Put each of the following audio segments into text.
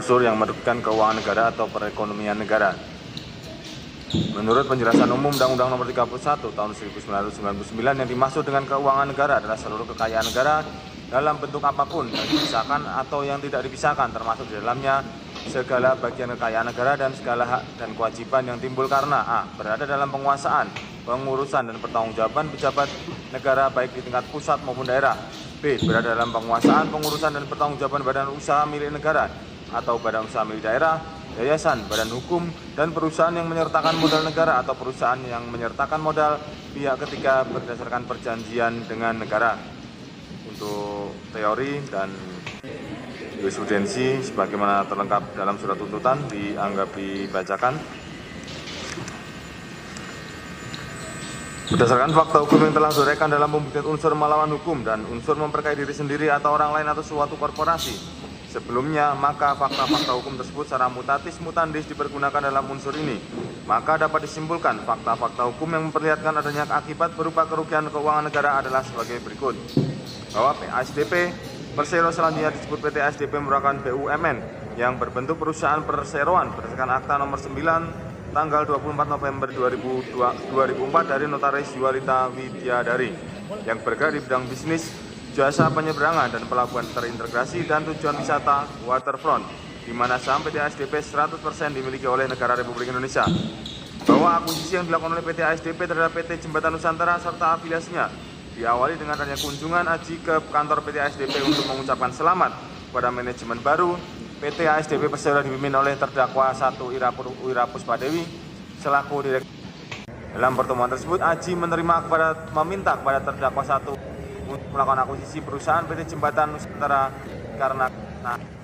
unsur yang merugikan keuangan negara atau perekonomian negara. Menurut penjelasan umum Undang-Undang Nomor 31 Tahun 1999 yang dimaksud dengan keuangan negara adalah seluruh kekayaan negara dalam bentuk apapun yang dipisahkan atau yang tidak dipisahkan, termasuk di dalamnya segala bagian kekayaan negara dan segala hak dan kewajiban yang timbul karena a. berada dalam penguasaan, pengurusan dan pertanggungjawaban pejabat negara baik di tingkat pusat maupun daerah. B. Berada dalam penguasaan, pengurusan dan pertanggungjawaban badan usaha milik negara atau badan usaha milik daerah, yayasan, badan hukum, dan perusahaan yang menyertakan modal negara atau perusahaan yang menyertakan modal pihak ketiga berdasarkan perjanjian dengan negara. Untuk teori dan jurisprudensi sebagaimana terlengkap dalam surat tuntutan dianggap dibacakan. Berdasarkan fakta hukum yang telah diuraikan dalam pembuktian unsur melawan hukum dan unsur memperkaya diri sendiri atau orang lain atau suatu korporasi sebelumnya, maka fakta-fakta hukum tersebut secara mutatis mutandis dipergunakan dalam unsur ini. Maka dapat disimpulkan fakta-fakta hukum yang memperlihatkan adanya akibat berupa kerugian keuangan negara adalah sebagai berikut. Bahwa PASDP Persero selanjutnya disebut PT ASDP merupakan BUMN yang berbentuk perusahaan perseroan berdasarkan Akta Nomor 9 tanggal 24 November 2004 dari Notaris Yualita Widyadari yang bergerak di bidang bisnis, jasa penyeberangan dan pelabuhan terintegrasi dan tujuan wisata waterfront, di mana saham PT ASDP 100% dimiliki oleh negara Republik Indonesia. Bahwa akuisisi yang dilakukan oleh PT ASDP terhadap PT Jembatan Nusantara serta afiliasinya diawali dengan adanya kunjungan haji ke kantor PT ASDP untuk mengucapkan selamat kepada manajemen baru PT ASDP Persero dipimpin oleh terdakwa 1 Ira Puspadewi selaku direktur. Dalam pertemuan tersebut, Aji meminta kepada terdakwa 1 untuk melakukan akuisisi perusahaan PT Jembatan Nusantara karena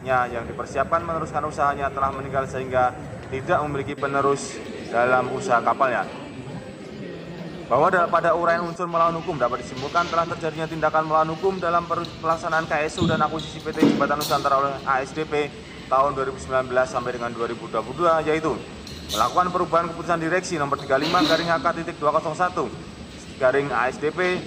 yang dipersiapkan meneruskan usahanya telah meninggal sehingga tidak memiliki penerus dalam usaha kapalnya. Bahwa pada uraian unsur melawan hukum dapat disimpulkan telah terjadinya tindakan melawan hukum dalam pelaksanaan KSU dan akuisisi PT Jembatan Nusantara oleh ASDP tahun 2019 sampai dengan 2022, yaitu melakukan perubahan keputusan direksi nomor 35/HK.201 ASDP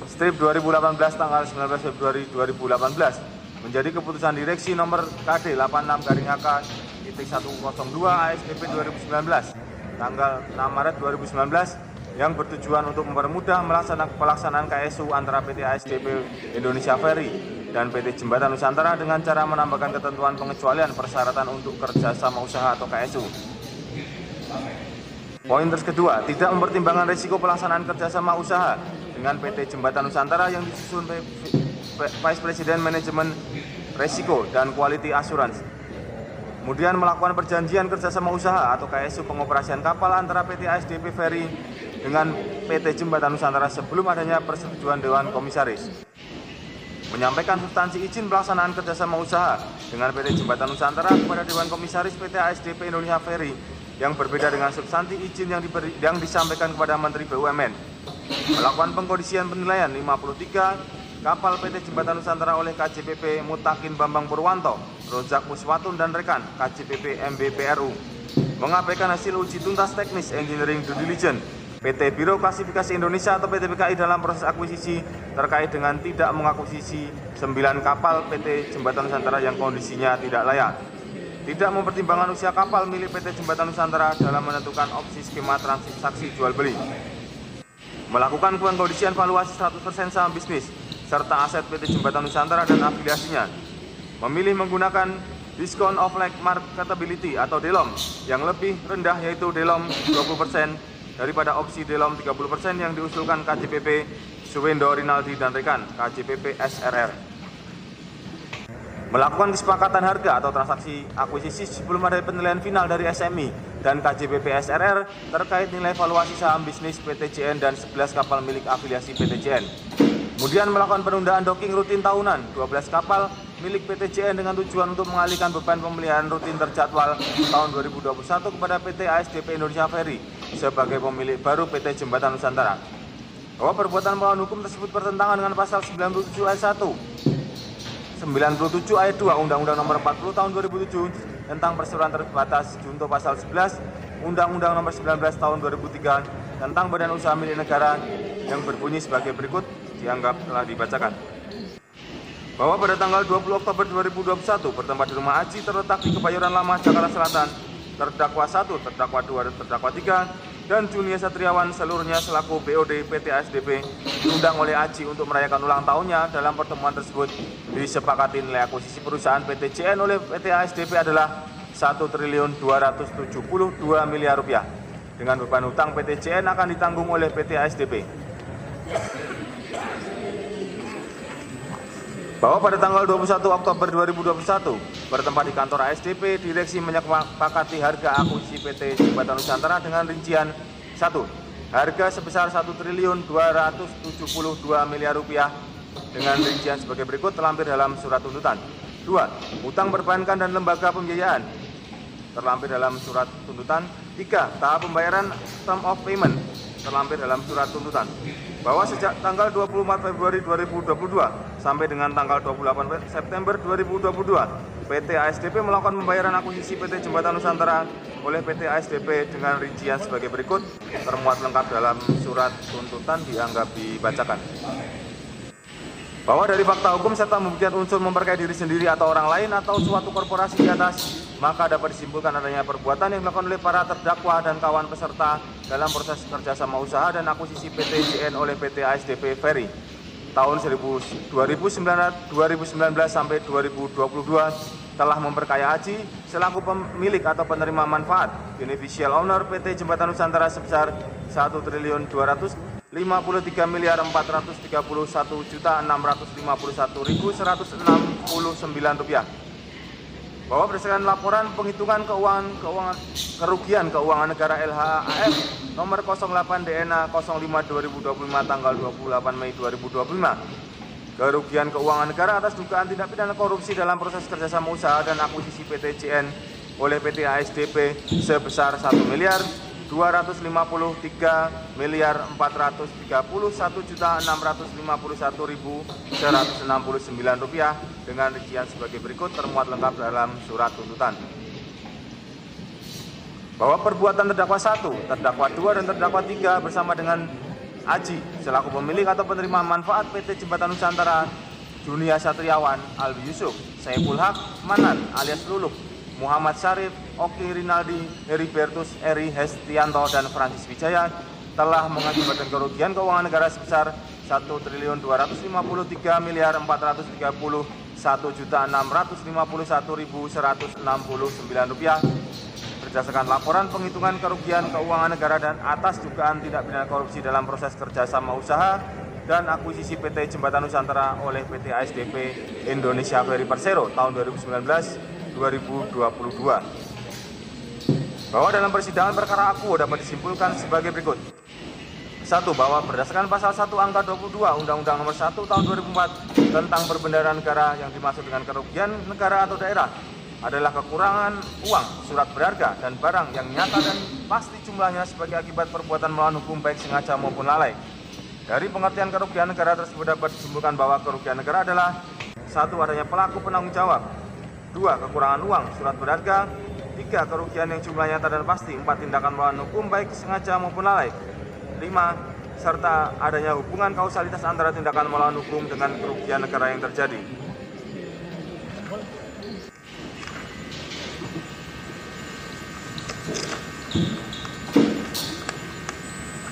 strip 2018 tanggal 19 Februari 2018 menjadi keputusan direksi nomor KD 86/HK.102 ASDP 2019 tanggal 6 Maret 2019 yang bertujuan untuk mempermudah pelaksanaan KSU antara PT ASDP Indonesia Ferry dan PT Jembatan Nusantara dengan cara menambahkan ketentuan pengecualian persyaratan untuk kerjasama usaha atau KSU. Poin kedua, tidak mempertimbangkan risiko pelaksanaan kerjasama usaha dengan PT Jembatan Nusantara yang disusun Vice President Manajemen Risiko dan Quality Assurance. Kemudian melakukan perjanjian kerjasama usaha atau KSU pengoperasian kapal antara PT ASDP Ferry dengan PT Jembatan Nusantara sebelum adanya persetujuan Dewan Komisaris. Menyampaikan substansi izin pelaksanaan kerjasama usaha dengan PT Jembatan Nusantara kepada Dewan Komisaris PT ASDP Indonesia Ferry yang berbeda dengan substansi izin yang disampaikan kepada Menteri BUMN. Melakukan pengkondisian penilaian 53 kapal PT Jembatan Nusantara oleh KJPP Mutakin Bambang Purwanto, Rojak Muswatun dan rekan KJPP MBPRU. Mengabaikan hasil uji tuntas teknis engineering due diligence PT Biro Klasifikasi Indonesia atau PTBKI dalam proses akuisisi terkait dengan tidak mengakuisisi 9 kapal PT Jembatan Nusantara yang kondisinya tidak layak. Tidak mempertimbangkan usia kapal milik PT Jembatan Nusantara dalam menentukan opsi skema transaksi jual beli. Melakukan pengkondisian valuasi 100% saham bisnis serta aset PT Jembatan Nusantara dan afiliasinya. Memilih menggunakan discount of like marketability atau DELOM yang lebih rendah yaitu DELOM 20% daripada opsi DELOM 30% yang diusulkan KJPP Suwendo Rinaldi dan rekan KJPP SRR. Melakukan kesepakatan harga atau transaksi akuisisi sebelum ada penilaian final dari SMI dan KJPP SRR terkait nilai valuasi saham bisnis PTJN dan 11 kapal milik afiliasi PTJN. Kemudian melakukan penundaan docking rutin tahunan 12 kapal milik PTJN dengan tujuan untuk mengalihkan beban pemeliharaan rutin terjadwal tahun 2021 kepada PT ASDP Indonesia Ferry sebagai pemilik baru PT Jembatan Nusantara. Bahwa perbuatan melawan hukum tersebut bertentangan dengan pasal 97 ayat 1, 97 ayat 2 Undang-Undang Nomor 40 Tahun 2007 tentang perseroan terbatas junto pasal 11 Undang-Undang Nomor 19 Tahun 2003 tentang badan usaha milik negara yang berbunyi sebagai berikut dianggap telah dibacakan. bahwa pada tanggal 20 Oktober 2021 bertempat di rumah Aji terletak di Kebayoran Lama, Jakarta Selatan, terdakwa 1, terdakwa 2, dan terdakwa 3, dan Junia Satriawan seluruhnya selaku BOD PT ASDP diundang oleh Aji untuk merayakan ulang tahunnya. Dalam pertemuan tersebut disepakati nilai akuisisi perusahaan PT JN oleh PT ASDP adalah Rp1.272 miliar. Dengan beban hutang PT JN akan ditanggung oleh PT ASDP. Bahwa pada tanggal 21 Oktober 2021 bertempat di kantor ASDP, direksi menyepakati harga akuisisi PT Jembatan Nusantara dengan rincian 1. Harga sebesar Rp1.272 miliar dengan rincian sebagai berikut terlampir dalam surat tuntutan. 2. Utang perbankan dan lembaga pembiayaan terlampir dalam surat tuntutan. 3. Tahap pembayaran term of payment terlampir dalam surat tuntutan. Bahwa sejak tanggal 24 Februari 2022 sampai dengan tanggal 28 September 2022, PT ASDP melakukan pembayaran akuisisi PT Jembatan Nusantara oleh PT ASDP dengan rincian sebagai berikut, termuat lengkap dalam surat tuntutan, dianggap dibacakan. Bahwa dari fakta hukum serta membuktikan unsur memperkaya diri sendiri atau orang lain atau suatu korporasi di atas, maka dapat disimpulkan adanya perbuatan yang dilakukan oleh para terdakwa dan kawan peserta dalam proses kerjasama usaha dan akuisisi PT JN oleh PT ASDP Ferry tahun 2019 sampai 2022 telah memperkaya Aji selaku pemilik atau penerima manfaat beneficial owner PT Jembatan Nusantara sebesar Rp1.253.431.651.169. Bahwa berdasarkan laporan penghitungan kerugian keuangan negara LHAF nomor 08 DNA 05 2025 tanggal 28 Mei 2025, kerugian keuangan negara atas dugaan tindak pidana korupsi dalam proses kerjasama usaha dan akuisisi PT JN oleh PT ASDP sebesar Rp1.541.431.651.169 dengan rincian sebagai berikut, termuat lengkap dalam surat tuntutan. Bahwa perbuatan terdakwa 1, terdakwa 2, dan terdakwa 3 bersama dengan Aji selaku pemilik atau penerima manfaat PT Jembatan Nusantara, Junia Satriawan, Alwi Yusuf, Saiful Haq, Manan alias Luluk, Muhammad Syarif, Oki Rinaldi, Heribertus, Eri Hestianto, dan Francis Wijaya telah mengakibatkan kerugian keuangan negara sebesar Rp1.253.431.169 berdasarkan laporan penghitungan kerugian keuangan negara dan atas dugaan tindak pidana korupsi dalam proses kerjasama usaha dan akuisisi PT Jembatan Nusantara oleh PT ASDP Indonesia Ferry Persero tahun 2019-2022. Bahwa dalam persidangan perkara akuo dapat disimpulkan sebagai berikut. 1. Bahwa berdasarkan pasal 1 angka 22 Undang-Undang Nomor 1 Tahun 2004 tentang perbendaharaan negara, yang dimaksud dengan kerugian negara atau daerah adalah kekurangan uang, surat berharga, dan barang yang nyata dan pasti jumlahnya sebagai akibat perbuatan melawan hukum baik sengaja maupun lalai. Dari pengertian kerugian negara tersebut dapat disimpulkan bahwa kerugian negara adalah 1. Adanya pelaku penanggung jawab, 2. Kekurangan uang, surat berharga, 3. Kerugian yang jumlahnya nyata dan pasti, 4. Tindakan melawan hukum baik sengaja maupun lalai, 5. Serta adanya hubungan kausalitas antara tindakan melawan hukum dengan kerugian negara yang terjadi.